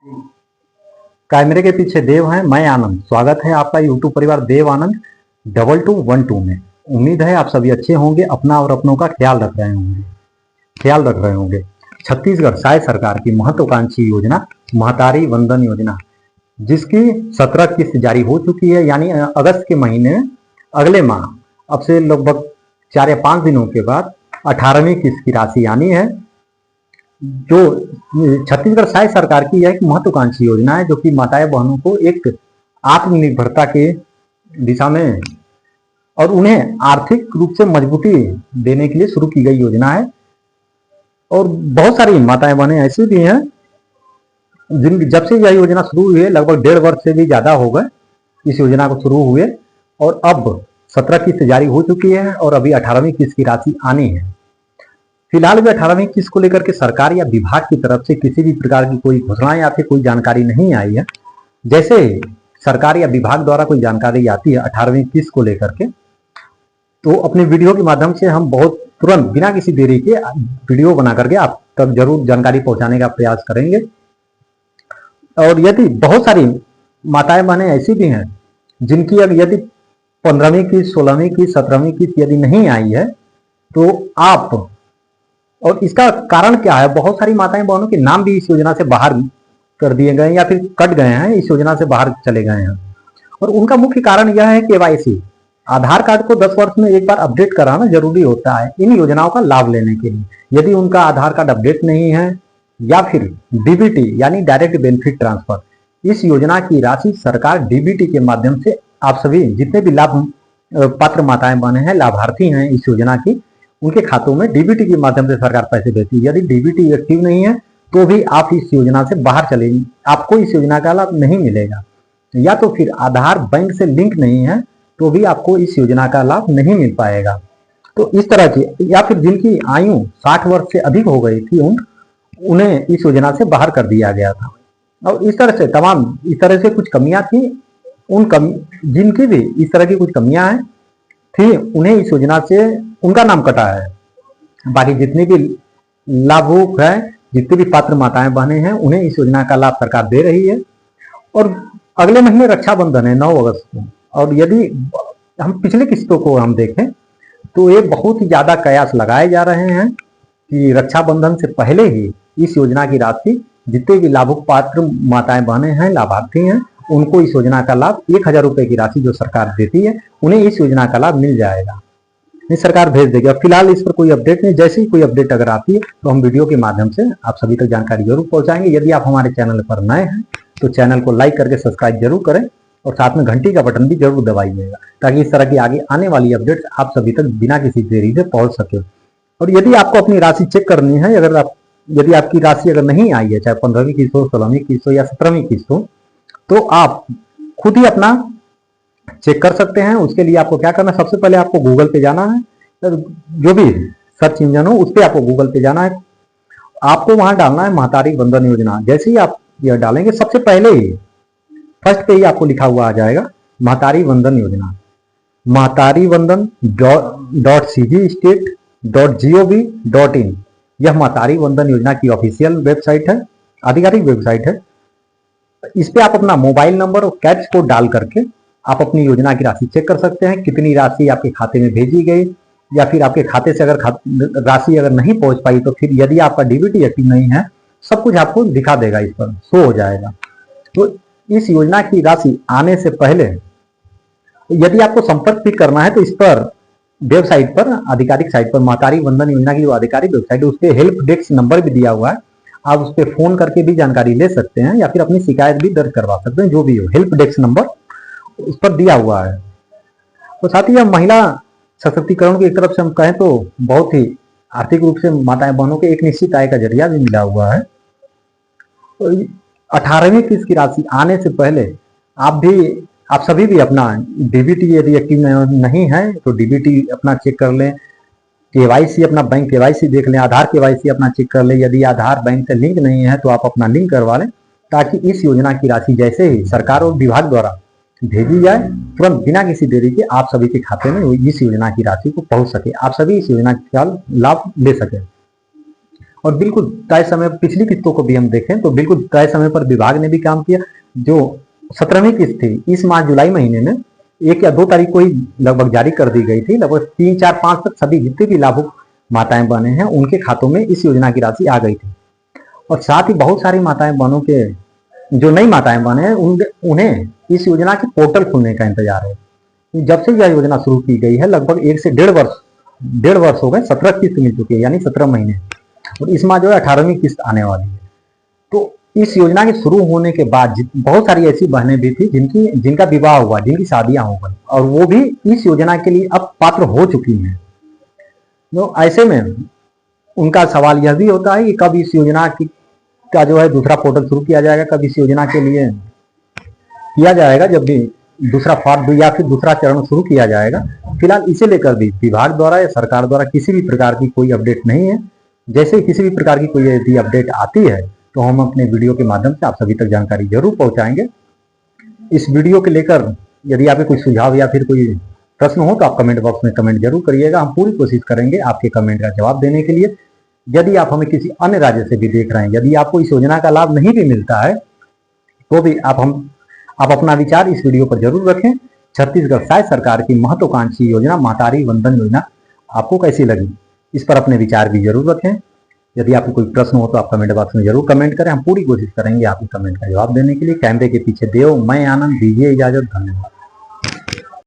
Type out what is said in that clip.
कैमरे के पीछे देव हैं, मैं आनंद। स्वागत है आपका यूट्यूब परिवार देव आनंद 2212 में। उम्मीद है आप सभी अच्छे होंगे, अपना और अपनों का ख्याल रख रहे होंगे। छत्तीसगढ़ साय सरकार की महत्वाकांक्षी योजना महतारी वंदन योजना, जिसकी 17 किस्त जारी हो चुकी है, यानी अगस्त के महीने अगले माह अब से लगभग 4 या 5 दिनों के बाद 18वीं किस्त की राशि आनी है। जो छत्तीसगढ़ साय सरकार की यह एक महत्वाकांक्षी योजना है, जो कि माताएं बहनों को एक आत्मनिर्भरता के दिशा में और उन्हें आर्थिक रूप से मजबूती देने के लिए शुरू की गई योजना है। और बहुत सारी माताएं बहनें ऐसी भी हैं जिन जब से यह योजना शुरू हुई है लगभग 1.5 वर्ष से भी ज्यादा हो गए इस योजना को शुरू हुए, और अब 17 किस्त जारी हो चुकी है और अभी 18वीं किस्त की राशि आनी है। फिलहाल भी 18वीं किस्त को लेकर के सरकार या विभाग की तरफ से किसी भी प्रकार की कोई घोषणा या फिर कोई जानकारी नहीं आई है। जैसे सरकार या विभाग द्वारा कोई जानकारी आती है 18वीं किस्त को लेकर के, तो अपने वीडियो के माध्यम से हम बहुत तुरंत बिना किसी देरी के वीडियो बना करके आप तक जरूर जानकारी पहुंचाने का प्रयास करेंगे। और यदि बहुत सारी माताएं बहनें ऐसी भी हैं जिनकी यदि 15वीं की, 16वीं की, 17वीं की यदि नहीं आई है, तो आप, और इसका कारण क्या है, बहुत सारी माताएं बहनों के नाम भी इस योजना से बाहर कर दिए गए या फिर कट गए हैं, इस योजना से बाहर चले गए हैं। और उनका मुख्य कारण यह है केवाईसी। आधार कार्ड को 10 वर्ष में एक बार अपडेट कराना जरूरी होता है इन योजनाओं का लाभ लेने के लिए। यदि उनका आधार कार्ड अपडेट नहीं है या फिर डीबीटी यानी डायरेक्ट बेनिफिट ट्रांसफर, इस योजना की राशि सरकार डीबीटी के माध्यम से आप सभी जितने भी लाभ पात्र माताएं बने हैं, लाभार्थी हैं इस योजना की, उनके खातों में डीबीटी के माध्यम से सरकार पैसे देती है। यदि डीबीटी एक्टिव नहीं है तो भी आप इस योजना से बाहर चलेंगे, आपको इस योजना का लाभ नहीं मिलेगा। या तो फिर आधार बैंक से लिंक नहीं है तो भी आपको इस योजना का लाभ नहीं मिल पाएगा। तो इस तरह की, या फिर जिनकी आयु 60 वर्ष से अधिक हो गई थी उन्हें इस योजना से बाहर कर दिया गया था। और इस तरह से कुछ कमियां थी, जिनकी भी इस तरह की कुछ कमियां हैं थी, उन्हें इस योजना से उनका नाम कटा है। बाकी जितने भी लाभुक हैं, जितने भी पात्र माताएं बहने हैं, उन्हें इस योजना का लाभ सरकार दे रही है। और अगले महीने रक्षाबंधन है 9 अगस्त को, और यदि हम पिछले किस्तों को हम देखें तो ये बहुत ही ज्यादा कयास लगाए जा रहे हैं कि रक्षाबंधन से पहले ही इस योजना की राशि जितने भी लाभुक पात्र माताएं बहने हैं, लाभार्थी हैं, उनको इस योजना का लाभ 1000 रुपए की राशि जो सरकार देती है, उन्हें इस योजना का लाभ मिल जाएगा। ये सरकार भेज देगी। और फिलहाल इस पर कोई अपडेट नहीं, जैसे ही कोई अपडेट अगर आती है तो हम वीडियो के माध्यम से आप सभी तक जानकारी जरूर पहुंचाएंगे। यदि आप हमारे चैनल पर नए हैं तो चैनल को लाइक करके सब्सक्राइब जरूर करें और साथ में घंटी का बटन भी जरूर दबाइएगा, ताकि इस तरह की आगे आने वाली अपडेट्स आप सभी तक बिना किसी देरी से पहुंच सके। और यदि आपको अपनी राशि चेक करनी है, यदि आपकी राशि अगर नहीं आई है, चाहे 15वीं किस्त हो, 16वीं किस्त हो या 17वीं किस्त हो, तो आप खुद ही अपना चेक कर सकते हैं। उसके लिए आपको क्या करना है, सबसे पहले आपको गूगल पे जाना है, जो भी सर्च इंजन हो उस पर आपको गूगल पे जाना है। आपको वहां डालना है महतारी वंदन योजना। जैसे ही आप यह डालेंगे, सबसे पहले ही फर्स्ट पे ही आपको लिखा हुआ आ जाएगा महतारी वंदन योजना। महतारी वंदन .cg.state.gov.in, यह महतारी वंदन योजना की ऑफिशियल वेबसाइट है, आधिकारिक वेबसाइट है। इस पे आप अपना मोबाइल नंबर और कैप्च कोड डाल करके आप अपनी योजना की राशि चेक कर सकते हैं, कितनी राशि आपके खाते में भेजी गई, या फिर आपके खाते से अगर राशि अगर नहीं पहुंच पाई तो फिर यदि आपका डीबीटी एक्टिव नहीं है, सब कुछ आपको दिखा देगा, इस पर शो हो जाएगा। तो इस योजना की राशि आने से पहले यदि आपको संपर्क भी करना है तो इस पर वेबसाइट पर, आधिकारिक साइट पर, महतारी वंदन योजना की जो आधिकारिक वेबसाइट है उस पर हेल्प डेस्क नंबर भी दिया हुआ है। आप उस पर फोन करके भी जानकारी ले सकते हैं या फिर अपनी शिकायत भी दर्ज करवा सकते हैं, जो भी हो। हेल्प डेस्क नंबर उस पर दिया हुआ है। तो साथ ही महिला सशक्तिकरण की तरफ से हम कहें तो बहुत ही आर्थिक रूप से माताएं बहनों के एक निश्चित आय का जरिया भी मिला हुआ है। तो 18वीं किस्त की राशि आने से पहले आप सभी भी अपना डीबीटी यदि एक्टिव नहीं है तो डीबीटी अपना चेक कर लें, केवाईसी अपना बैंक केवाईसी देख लें, आधार केवाईसी अपना चेक कर लें। यदि आधार बैंक से लिंक नहीं है तो आप अपना लिंक करवा लें, ताकि इस योजना की राशि जैसे ही सरकार और विभाग द्वारा भेजी जाए, तुरंत बिना किसी देरी के आप सभी के खाते में इस योजना की राशि को पहुंच सके, आप सभी इस योजना का लाभ ले सके। और बिल्कुल तय समय, पिछली किस्तों को भी हम देखें तो बिल्कुल तय समय पर विभाग ने भी काम किया। जो 17वीं किस्त थी इस माह जुलाई महीने में 1 या 2 तारीख को ही लगभग जारी कर दी गई थी। लगभग 3, 4, 5 तक सभी जितने भी लाभुक माताएं बने हैं उनके खातों में इस योजना की राशि आ गई थी। और साथ ही बहुत सारी माताएं बहनों के जो नई माताएं बने हैं उन्हें इस योजना के पोर्टल खुलने का इंतजार है। जब से यह योजना शुरू की गई है लगभग 1 से 1.5 वर्ष हो गए, 17 किस्त मिल चुकी है, यानी 17 महीने। और इस माह जो है 18वीं किस्त आने वाली है। तो इस योजना के शुरू होने के बाद बहुत सारी ऐसी बहनें भी थी जिनका विवाह हुआ, जिनकी शादियां हो गई और वो भी इस योजना के लिए अब पात्र हो चुकी हैं। तो ऐसे में उनका सवाल यह भी होता है कि कब इस योजना का जो है दूसरा पोर्टल शुरू किया जाएगा, कब इस योजना के लिए किया जाएगा, जब भी दूसरा फार्म या फिर दूसरा चरण शुरू किया जाएगा। फिलहाल इसे लेकर भी विभाग द्वारा या सरकार द्वारा किसी भी प्रकार की कोई अपडेट नहीं है। जैसे किसी भी प्रकार की कोई यदि अपडेट आती है तो हम अपने वीडियो के माध्यम से आप सभी तक जानकारी जरूर पहुंचाएंगे। इस वीडियो के लेकर यदि आपके कोई सुझाव या फिर कोई प्रश्न हो तो आप कमेंट बॉक्स में कमेंट जरूर करिएगा। हम पूरी कोशिश करेंगे आपके कमेंट का जवाब देने के लिए। यदि आप हमें किसी अन्य राज्य से भी देख रहे हैं, यदि आपको इस योजना का लाभ नहीं भी मिलता है तो भी आप अपना विचार इस वीडियो पर जरूर रखें। छत्तीसगढ़ राज्य सरकार की महत्वाकांक्षी योजना मातारी वंदन योजना आपको कैसी लगी, इस पर अपने विचार भी जरूर रखें। यदि आपको कोई प्रश्न हो तो आप कमेंट बॉक्स में जरूर कमेंट करें। हम पूरी कोशिश करेंगे आपके कमेंट का जवाब देने के लिए। कैमरे के पीछे देव, मैं आनंद, दीजिए इजाजत, धन्यवाद।